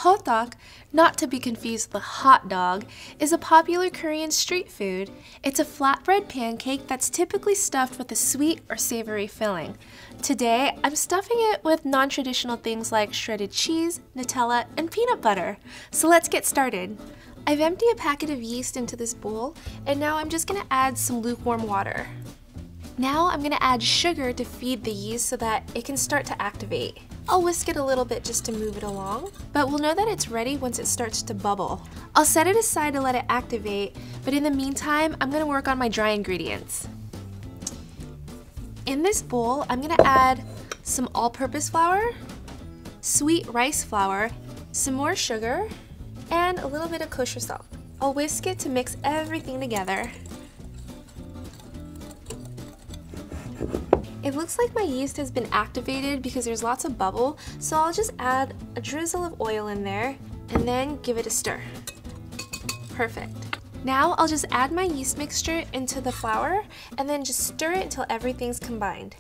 Hotteok, not to be confused with hot dog, is a popular Korean street food. It's a flatbread pancake that's typically stuffed with a sweet or savory filling. Today, I'm stuffing it with non-traditional things like shredded cheese, Nutella, and peanut butter. So let's get started. I've emptied a packet of yeast into this bowl, and now I'm just gonna add some lukewarm water. Now I'm gonna add sugar to feed the yeast so that it can start to activate. I'll whisk it a little bit just to move it along, but we'll know that it's ready once it starts to bubble. I'll set it aside to let it activate, but in the meantime, I'm gonna work on my dry ingredients. In this bowl, I'm gonna add some all-purpose flour, sweet rice flour, some more sugar, and a little bit of kosher salt. I'll whisk it to mix everything together. It looks like my yeast has been activated because there's lots of bubble, so I'll just add a drizzle of oil in there and then give it a stir. Perfect. Now I'll just add my yeast mixture into the flour and then just stir it until everything's combined.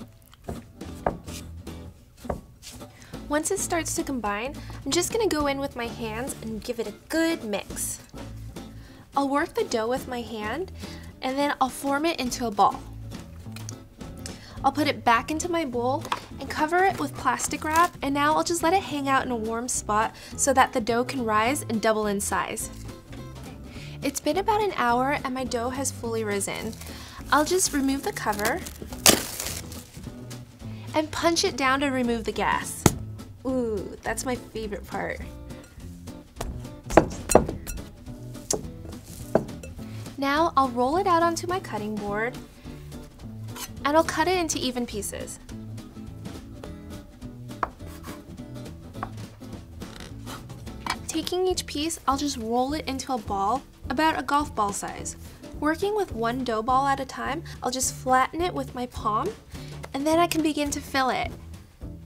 Once it starts to combine, I'm just gonna go in with my hands and give it a good mix. I'll work the dough with my hand and then I'll form it into a ball. I'll put it back into my bowl and cover it with plastic wrap, and now I'll just let it hang out in a warm spot so that the dough can rise and double in size. It's been about an hour and my dough has fully risen. I'll just remove the cover and punch it down to remove the gas. Ooh, that's my favorite part. Now I'll roll it out onto my cutting board and I'll cut it into even pieces. Taking each piece, I'll just roll it into a ball about a golf ball size. Working with one dough ball at a time, I'll just flatten it with my palm and then I can begin to fill it.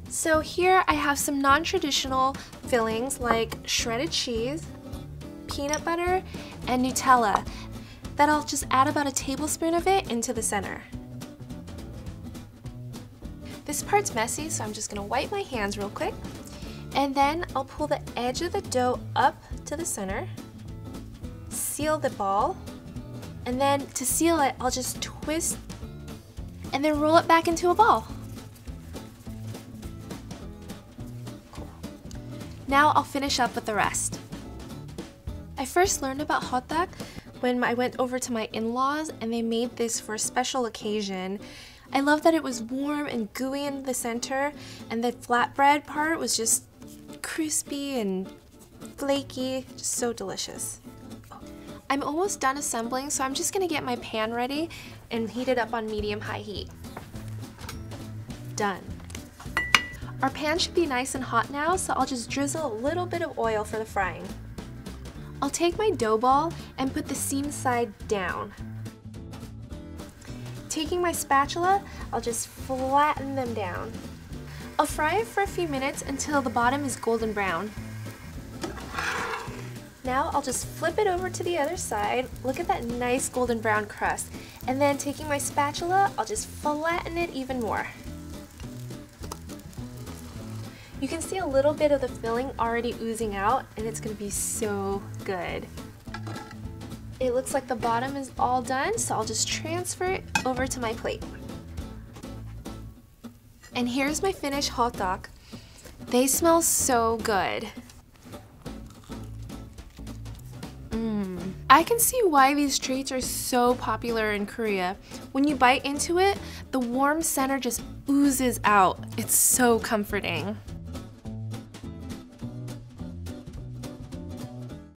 So here I have some non-traditional fillings like shredded cheese, peanut butter, and Nutella that I'll just add about a tablespoon of it into the center. This part's messy, so I'm just gonna wipe my hands real quick. And then I'll pull the edge of the dough up to the center, seal the ball, and then to seal it, I'll just twist and then roll it back into a ball. Cool. Now I'll finish up with the rest. I first learned about Hotteok when I went over to my in-laws and they made this for a special occasion. I love that it was warm and gooey in the center, and the flatbread part was just crispy and flaky, just so delicious. I'm almost done assembling, so I'm just gonna get my pan ready and heat it up on medium-high heat. Done. Our pan should be nice and hot now, so I'll just drizzle a little bit of oil for the frying. I'll take my dough ball and put the seam side down. Taking my spatula, I'll just flatten them down. I'll fry it for a few minutes until the bottom is golden brown. Now I'll just flip it over to the other side. Look at that nice golden brown crust. And then taking my spatula, I'll just flatten it even more. You can see a little bit of the filling already oozing out, and it's gonna be so good. It looks like the bottom is all done, so I'll just transfer it over to my plate. And here's my finished Hotteok. They smell so good. I can see why these treats are so popular in Korea. When you bite into it, the warm center just oozes out. It's so comforting.